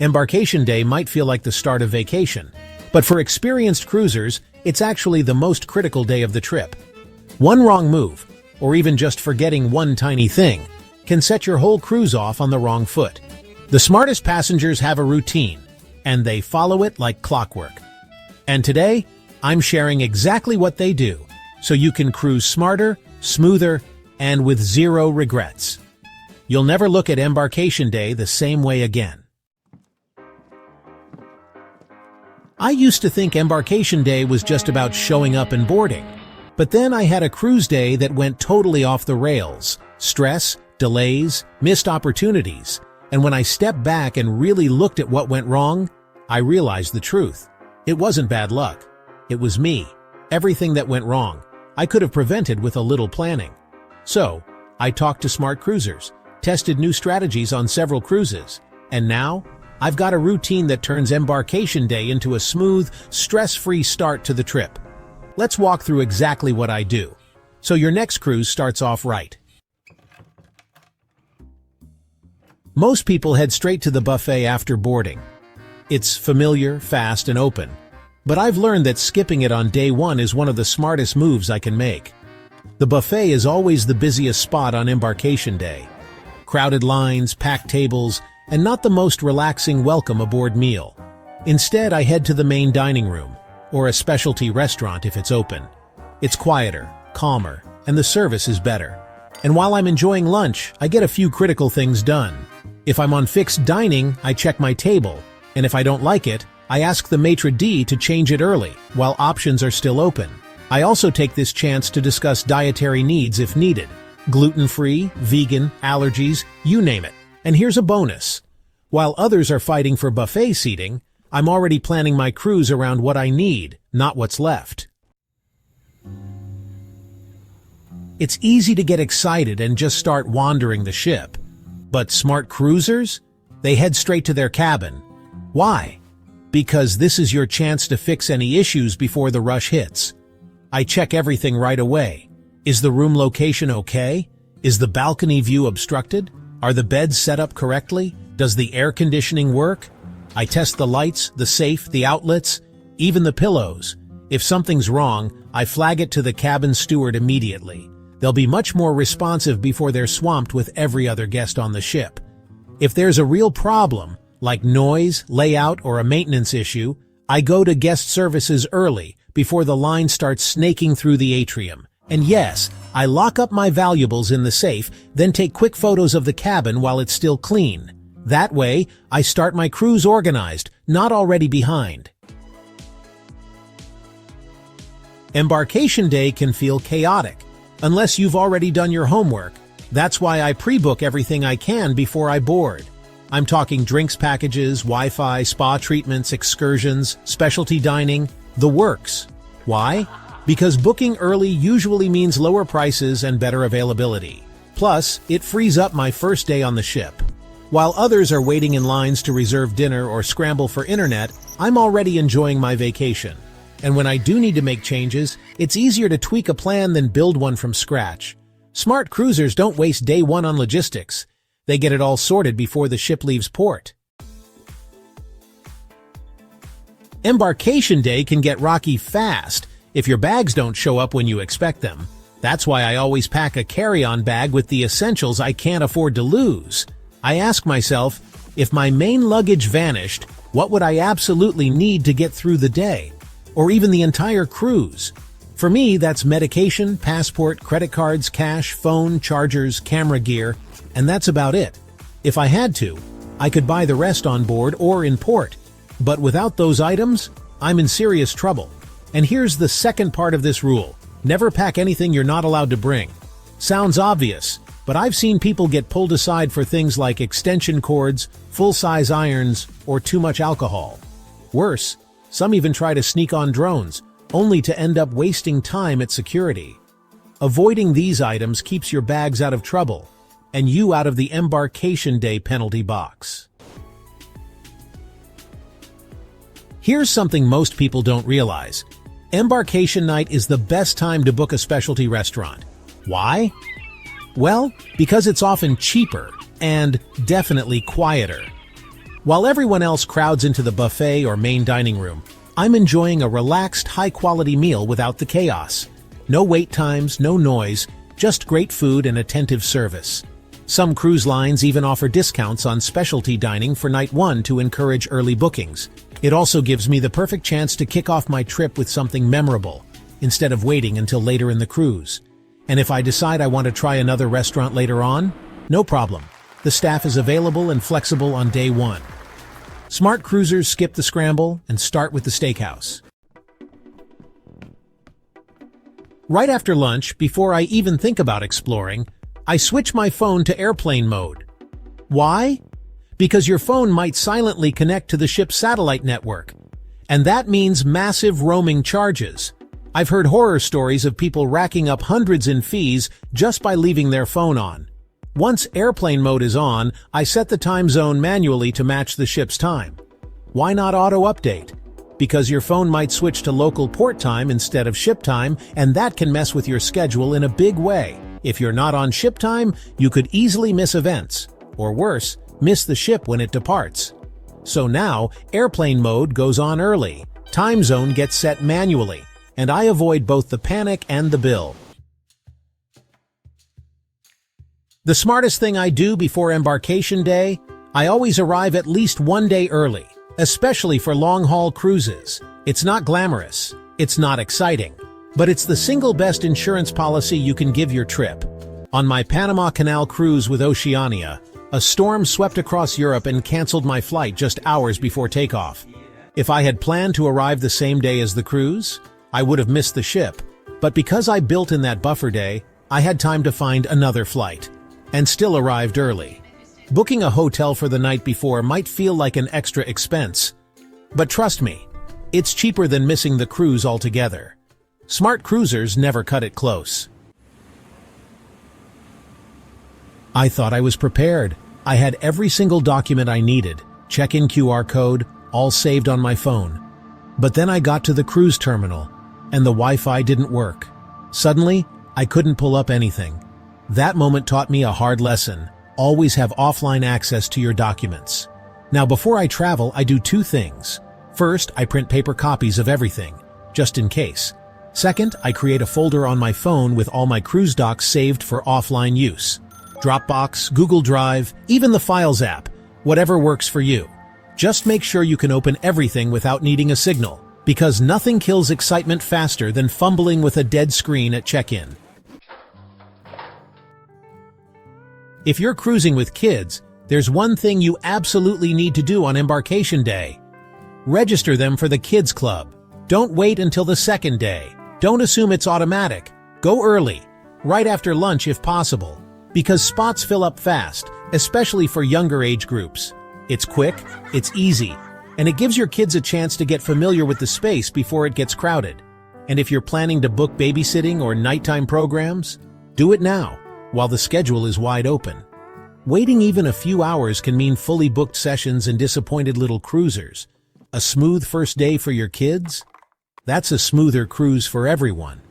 Embarkation day might feel like the start of vacation, but for experienced cruisers, it's actually the most critical day of the trip. One wrong move, or even just forgetting one tiny thing, can set your whole cruise off on the wrong foot. The smartest passengers have a routine, and they follow it like clockwork. And today, I'm sharing exactly what they do, so you can cruise smarter, smoother, and with zero regrets. You'll never look at Embarkation Day the same way again. I used to think Embarkation Day was just about showing up and boarding. But then I had a cruise day that went totally off the rails. Stress, delays, missed opportunities. And when I stepped back and really looked at what went wrong, I realized the truth. It wasn't bad luck. It was me. Everything that went wrong, I could have prevented with a little planning. So, I talked to smart cruisers, tested new strategies on several cruises, and now, I've got a routine that turns Embarkation Day into a smooth, stress-free start to the trip. Let's walk through exactly what I do, so your next cruise starts off right. Most people head straight to the buffet after boarding. It's familiar, fast, and open, but I've learned that skipping it on day one is one of the smartest moves I can make. The buffet is always the busiest spot on Embarkation Day. Crowded lines, packed tables, and not the most relaxing welcome aboard meal. Instead, I head to the main dining room, or a specialty restaurant if it's open. It's quieter, calmer, and the service is better. And while I'm enjoying lunch, I get a few critical things done. If I'm on fixed dining, I check my table, and if I don't like it, I ask the maitre d' to change it early, while options are still open. I also take this chance to discuss dietary needs if needed. Gluten-free, vegan, allergies, you name it. And here's a bonus. While others are fighting for buffet seating, I'm already planning my cruise around what I need, not what's left. It's easy to get excited and just start wandering the ship. But smart cruisers? They head straight to their cabin. Why? Because this is your chance to fix any issues before the rush hits. I check everything right away. Is the room location okay? Is the balcony view obstructed? Are the beds set up correctly? Does the air conditioning work? I test the lights, the safe, the outlets, even the pillows. If something's wrong, I flag it to the cabin steward immediately. They'll be much more responsive before they're swamped with every other guest on the ship. If there's a real problem, like noise, layout, or a maintenance issue, I go to guest services early, before the line starts snaking through the atrium. And yes, I lock up my valuables in the safe, then take quick photos of the cabin while it's still clean. That way, I start my cruise organized, not already behind. Embarkation Day can feel chaotic, unless you've already done your homework. That's why I pre-book everything I can before I board. I'm talking drinks packages, Wi-Fi, spa treatments, excursions, specialty dining, the works. Why? Because booking early usually means lower prices and better availability. Plus, it frees up my first day on the ship. While others are waiting in lines to reserve dinner or scramble for internet, I'm already enjoying my vacation. And when I do need to make changes, it's easier to tweak a plan than build one from scratch. Smart cruisers don't waste day one on logistics. They get it all sorted before the ship leaves port. Embarkation Day can get rocky fast if your bags don't show up when you expect them. That's why I always pack a carry-on bag with the essentials I can't afford to lose. I ask myself, if my main luggage vanished, what would I absolutely need to get through the day? Or even the entire cruise? For me, that's medication, passport, credit cards, cash, phone, chargers, camera gear, and that's about it. If I had to, I could buy the rest on board or in port. But without those items, I'm in serious trouble. And here's the second part of this rule. Never pack anything you're not allowed to bring. Sounds obvious, but I've seen people get pulled aside for things like extension cords, full-size irons, or too much alcohol. Worse, some even try to sneak on drones, only to end up wasting time at security. Avoiding these items keeps your bags out of trouble, and you out of the Embarkation Day penalty box. Here's something most people don't realize. Embarkation night is the best time to book a specialty restaurant. Why? Well, because it's often cheaper and definitely quieter. While everyone else crowds into the buffet or main dining room, I'm enjoying a relaxed, high-quality meal without the chaos. No wait times, no noise, just great food and attentive service. Some cruise lines even offer discounts on specialty dining for night one to encourage early bookings. It also gives me the perfect chance to kick off my trip with something memorable, instead of waiting until later in the cruise. And if I decide I want to try another restaurant later on, no problem. The staff is available and flexible on day one. Smart cruisers skip the scramble and start with the steakhouse. Right after lunch, before I even think about exploring, I switch my phone to airplane mode. Why? Because your phone might silently connect to the ship's satellite network. And that means massive roaming charges. I've heard horror stories of people racking up hundreds in fees just by leaving their phone on. Once airplane mode is on, I set the time zone manually to match the ship's time. Why not auto-update? Because your phone might switch to local port time instead of ship time, and that can mess with your schedule in a big way. If you're not on ship time, you could easily miss events. Or worse, miss the ship when it departs. So now, airplane mode goes on early, time zone gets set manually, and I avoid both the panic and the bill. The smartest thing I do before embarkation day, I always arrive at least one day early, especially for long-haul cruises. It's not glamorous, it's not exciting, but it's the single best insurance policy you can give your trip. On my Panama Canal cruise with Oceania, a storm swept across Europe and canceled my flight just hours before takeoff. If I had planned to arrive the same day as the cruise, I would have missed the ship, but because I built in that buffer day, I had time to find another flight, and still arrived early. Booking a hotel for the night before might feel like an extra expense, but trust me, it's cheaper than missing the cruise altogether. Smart cruisers never cut it close. I thought I was prepared. I had every single document I needed, check-in QR code, all saved on my phone. But then I got to the cruise terminal, and the Wi-Fi didn't work. Suddenly, I couldn't pull up anything. That moment taught me a hard lesson. Always have offline access to your documents. Now, before I travel, I do two things. First, I print paper copies of everything, just in case. Second, I create a folder on my phone with all my cruise docs saved for offline use. Dropbox, Google Drive, even the Files app, whatever works for you. Just make sure you can open everything without needing a signal, because nothing kills excitement faster than fumbling with a dead screen at check-in. If you're cruising with kids, there's one thing you absolutely need to do on embarkation day. Register them for the Kids Club. Don't wait until the second day. Don't assume it's automatic. Go early, right after lunch if possible, because spots fill up fast, especially for younger age groups. It's quick, it's easy, and it gives your kids a chance to get familiar with the space before it gets crowded. And if you're planning to book babysitting or nighttime programs, do it now, while the schedule is wide open. Waiting even a few hours can mean fully booked sessions and disappointed little cruisers. A smooth first day for your kids? That's a smoother cruise for everyone.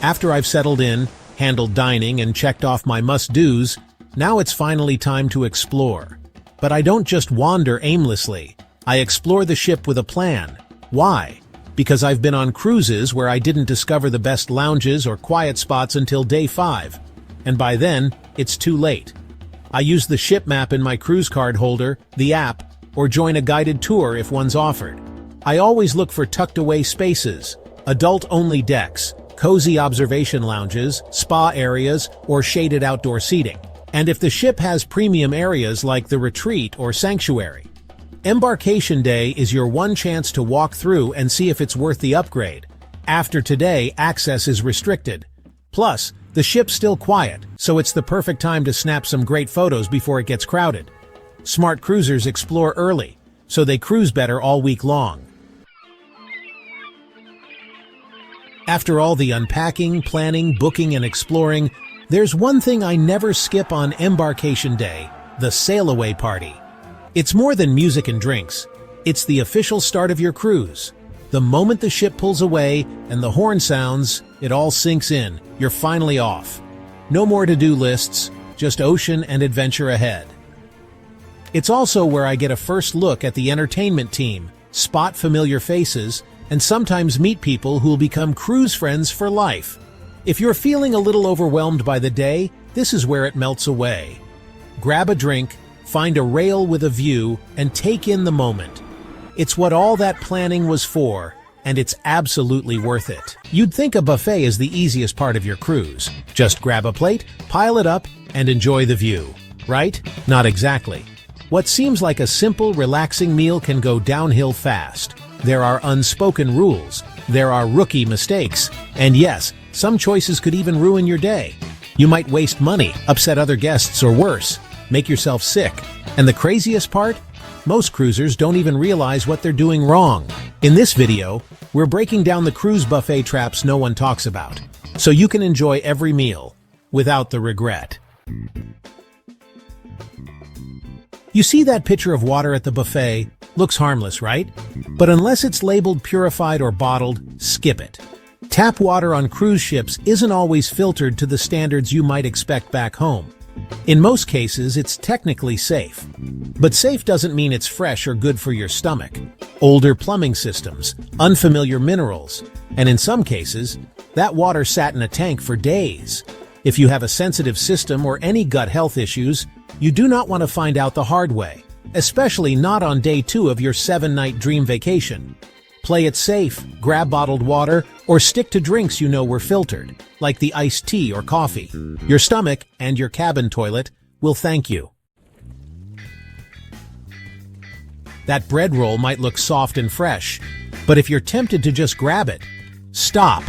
After I've settled in, handled dining, and checked off my must-dos, now it's finally time to explore. But I don't just wander aimlessly. I explore the ship with a plan. Why? Because I've been on cruises where I didn't discover the best lounges or quiet spots until day 5. And by then, it's too late. I use the ship map in my cruise card holder, the app, or join a guided tour if one's offered. I always look for tucked-away spaces, adult-only decks, cozy observation lounges, spa areas, or shaded outdoor seating. And if the ship has premium areas like the retreat or sanctuary. Embarkation Day is your one chance to walk through and see if it's worth the upgrade. After today, access is restricted. Plus, the ship's still quiet, so it's the perfect time to snap some great photos before it gets crowded. Smart cruisers explore early, so they cruise better all week long. After all the unpacking, planning, booking, and exploring, there's one thing I never skip on Embarkation Day: the sail-away party. It's more than music and drinks. It's the official start of your cruise. The moment the ship pulls away and the horn sounds, it all sinks in. You're finally off. No more to-do lists, just ocean and adventure ahead. It's also where I get a first look at the entertainment team, spot familiar faces, and sometimes meet people who'll become cruise friends for life. If you're feeling a little overwhelmed by the day, this is where it melts away. Grab a drink, find a rail with a view, and take in the moment. It's what all that planning was for, and it's absolutely worth it. You'd think a buffet is the easiest part of your cruise. Just grab a plate, pile it up, and enjoy the view. Right? Not exactly. What seems like a simple, relaxing meal can go downhill fast. There are unspoken rules, there are rookie mistakes, and yes, some choices could even ruin your day. You might waste money, upset other guests, or worse, make yourself sick. And the craziest part? Most cruisers don't even realize what they're doing wrong. In this video, we're breaking down the cruise buffet traps no one talks about, so you can enjoy every meal without the regret. You see that pitcher of water at the buffet? Looks harmless, right? But unless it's labeled purified or bottled, skip it. Tap water on cruise ships isn't always filtered to the standards you might expect back home. In most cases, it's technically safe. But safe doesn't mean it's fresh or good for your stomach. Older plumbing systems, unfamiliar minerals, and in some cases, that water sat in a tank for days. If you have a sensitive system or any gut health issues, you do not want to find out the hard way, especially not on day 2 of your 7-night dream vacation. Play it safe, grab bottled water, or stick to drinks you know were filtered, like the iced tea or coffee. Your stomach and your cabin toilet will thank you. That bread roll might look soft and fresh, but if you're tempted to just grab it, stop.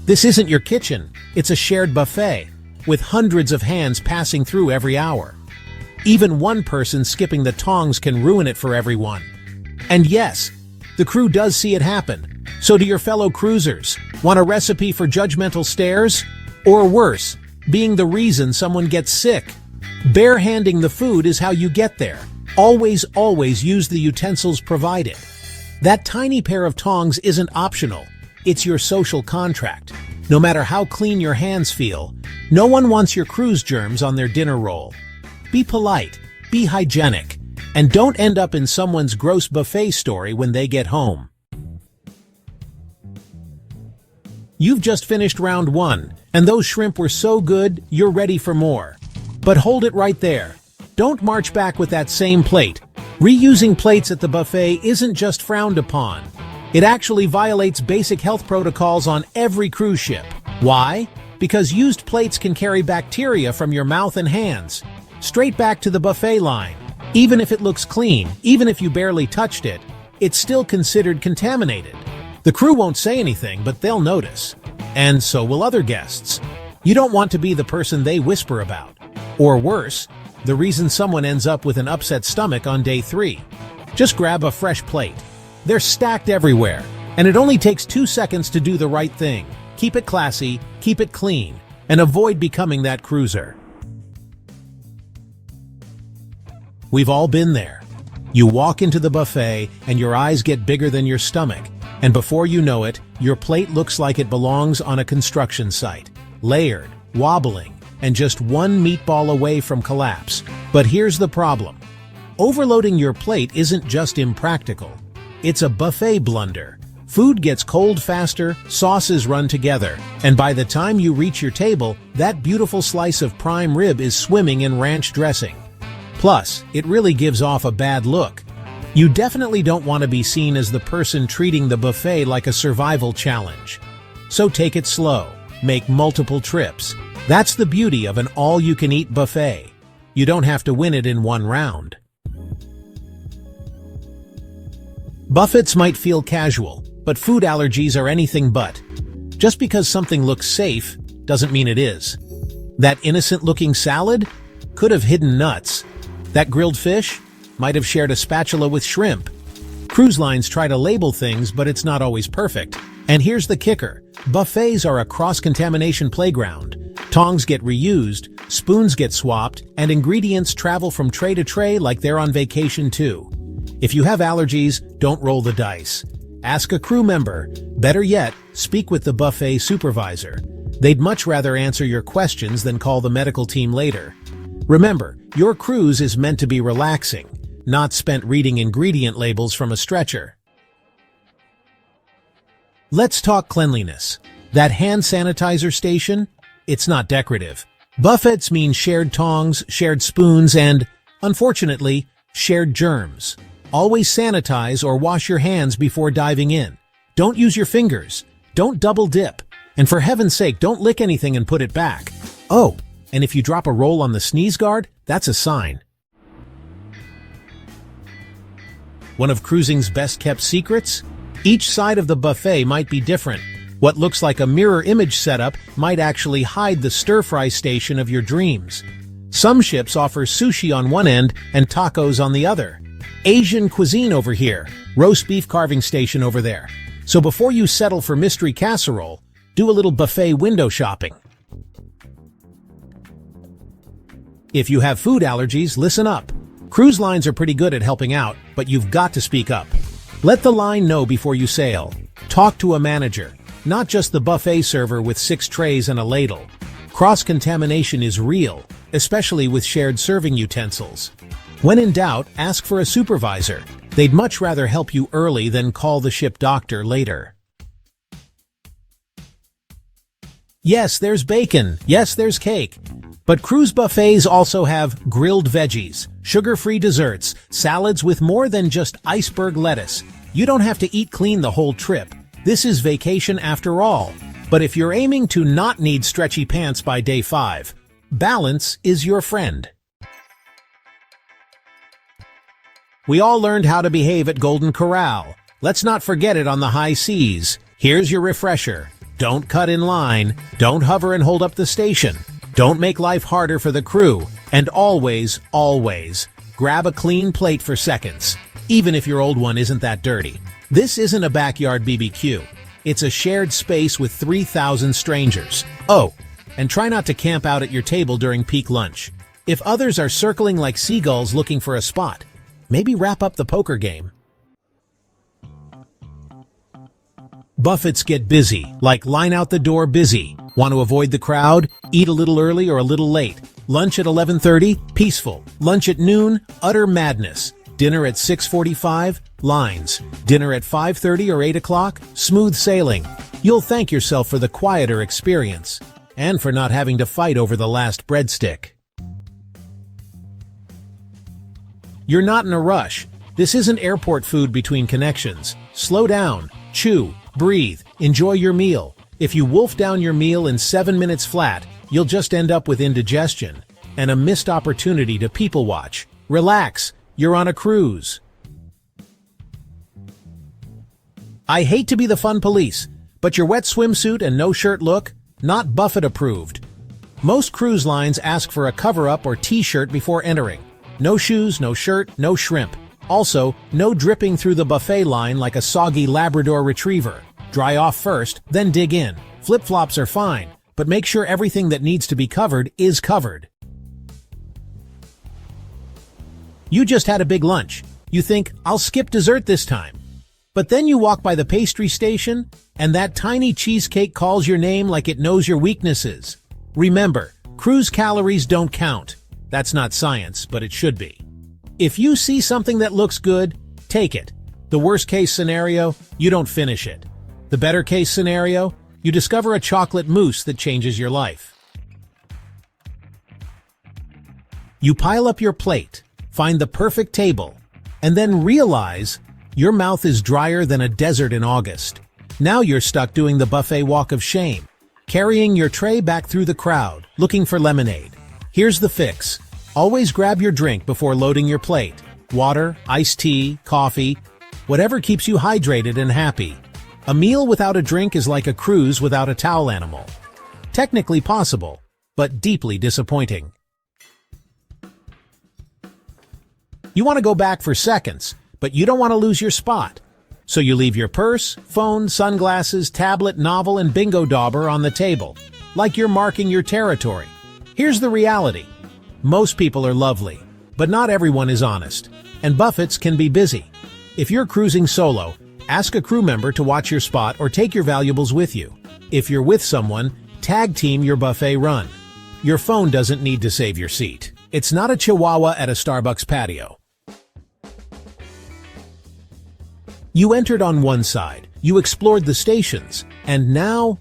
This isn't your kitchen, it's a shared buffet, with hundreds of hands passing through every hour. Even one person skipping the tongs can ruin it for everyone. And yes, the crew does see it happen. So do your fellow cruisers. Want a recipe for judgmental stares? Or worse, being the reason someone gets sick? Barehanding the food is how you get there. Always use the utensils provided. That tiny pair of tongs isn't optional. It's your social contract. No matter how clean your hands feel, no one wants your cruise germs on their dinner roll. Be polite, be hygienic, and don't end up in someone's gross buffet story when they get home. You've just finished round 1, and those shrimp were so good, you're ready for more. But hold it right there. Don't march back with that same plate. Reusing plates at the buffet isn't just frowned upon. It actually violates basic health protocols on every cruise ship. Why? Because used plates can carry bacteria from your mouth and hands straight back to the buffet line. Even if it looks clean, even if you barely touched it, it's still considered contaminated. The crew won't say anything, but they'll notice. And so will other guests. You don't want to be the person they whisper about. Or worse, the reason someone ends up with an upset stomach on day 3. Just grab a fresh plate. They're stacked everywhere, and it only takes 2 seconds to do the right thing. Keep it classy, keep it clean, and avoid becoming that cruiser. We've all been there. You walk into the buffet and your eyes get bigger than your stomach, and before you know it, your plate looks like it belongs on a construction site, layered, wobbling, and just one meatball away from collapse. But here's the problem. Overloading your plate isn't just impractical. It's a buffet blunder. Food gets cold faster, sauces run together, and by the time you reach your table, that beautiful slice of prime rib is swimming in ranch dressing. Plus, it really gives off a bad look. You definitely don't want to be seen as the person treating the buffet like a survival challenge. So take it slow. Make multiple trips. That's the beauty of an all-you-can-eat buffet. You don't have to win it in one round. Buffets might feel casual, but food allergies are anything but. Just because something looks safe doesn't mean it is. That innocent-looking salad could have hidden nuts. That grilled fish might have shared a spatula with shrimp. Cruise lines try to label things, but it's not always perfect. And here's the kicker. Buffets are a cross-contamination playground. Tongs get reused, spoons get swapped, and ingredients travel from tray to tray like they're on vacation too. If you have allergies, don't roll the dice. Ask a crew member. Better yet, speak with the buffet supervisor. They'd much rather answer your questions than call the medical team later. Remember, your cruise is meant to be relaxing, not spent reading ingredient labels from a stretcher. Let's talk cleanliness. That hand sanitizer station? It's not decorative. Buffets mean shared tongs, shared spoons, and, unfortunately, shared germs. Always sanitize or wash your hands before diving in. Don't use your fingers. Don't double dip. And for heaven's sake, don't lick anything and put it back. Oh, and if you drop a roll on the sneeze guard, that's a sign. One of cruising's best-kept secrets? Each side of the buffet might be different. What looks like a mirror image setup might actually hide the stir-fry station of your dreams. Some ships offer sushi on one end and tacos on the other. Asian cuisine over here, roast beef carving station over there. So before you settle for mystery casserole, do a little buffet window shopping. If you have food allergies, listen up. Cruise lines are pretty good at helping out, but you've got to speak up. Let the line know before you sail. Talk to a manager, not just the buffet server with 6 trays and a ladle. Cross-contamination is real, especially with shared serving utensils. When in doubt, ask for a supervisor. They'd much rather help you early than call the ship doctor later. Yes, there's bacon. Yes, there's cake. But cruise buffets also have grilled veggies, sugar-free desserts, salads with more than just iceberg lettuce. You don't have to eat clean the whole trip. This is vacation after all. But if you're aiming to not need stretchy pants by day 5, balance is your friend. We all learned how to behave at Golden Corral. Let's not forget it on the high seas. Here's your refresher. Don't cut in line. Don't hover and hold up the station. Don't make life harder for the crew. And always, always, grab a clean plate for seconds, even if your old one isn't that dirty. This isn't a backyard BBQ. It's a shared space with 3,000 strangers. Oh, and try not to camp out at your table during peak lunch. If others are circling like seagulls looking for a spot, maybe wrap up the poker game. Buffets get busy, like line out the door busy. Want to avoid the crowd? Eat a little early or a little late. Lunch at 11:30? Peaceful. Lunch at noon? Utter madness. Dinner at 6:45? Lines. Dinner at 5:30 or 8 o'clock? Smooth sailing. You'll thank yourself for the quieter experience, and for not having to fight over the last breadstick. You're not in a rush. This isn't airport food between connections. Slow down. Chew. Breathe. Enjoy your meal. If you wolf down your meal in 7 minutes flat, you'll just end up with indigestion and a missed opportunity to people watch. Relax. You're on a cruise. I hate to be the fun police, but your wet swimsuit and no shirt look, not Buffett approved. Most cruise lines ask for a cover-up or t-shirt before entering. No shoes, no shirt, no shrimp. Also, no dripping through the buffet line like a soggy Labrador retriever. Dry off first, then dig in. Flip-flops are fine, but make sure everything that needs to be covered is covered. You just had a big lunch. You think, I'll skip dessert this time. But then you walk by the pastry station, and that tiny cheesecake calls your name like it knows your weaknesses. Remember, cruise calories don't count. That's not science, but it should be. If you see something that looks good, take it. The worst-case scenario, you don't finish it. The better-case scenario, you discover a chocolate mousse that changes your life. You pile up your plate, find the perfect table, and then realize your mouth is drier than a desert in August. Now you're stuck doing the buffet walk of shame, carrying your tray back through the crowd, looking for lemonade. Here's the fix. Always grab your drink before loading your plate. Water, iced tea, coffee, whatever keeps you hydrated and happy. A meal without a drink is like a cruise without a towel animal. Technically possible, but deeply disappointing. You want to go back for seconds, but you don't want to lose your spot. So you leave your purse, phone, sunglasses, tablet, novel, and bingo dauber on the table, like you're marking your territory. Here's the reality. Most people are lovely, but not everyone is honest, and buffets can be busy. If you're cruising solo, ask a crew member to watch your spot or take your valuables with you. If you're with someone, tag team your buffet run. Your phone doesn't need to save your seat. It's not a chihuahua at a Starbucks patio. You entered on one side, you explored the stations, and now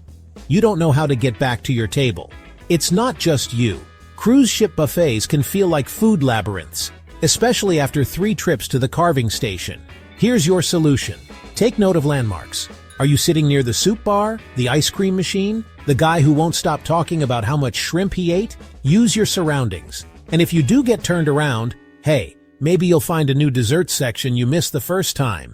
you don't know how to get back to your table. It's not just you. Cruise ship buffets can feel like food labyrinths, especially after 3 trips to the carving station. Here's your solution. Take note of landmarks. Are you sitting near the soup bar, the ice cream machine, the guy who won't stop talking about how much shrimp he ate? Use your surroundings. And if you do get turned around, hey, maybe you'll find a new dessert section you missed the first time.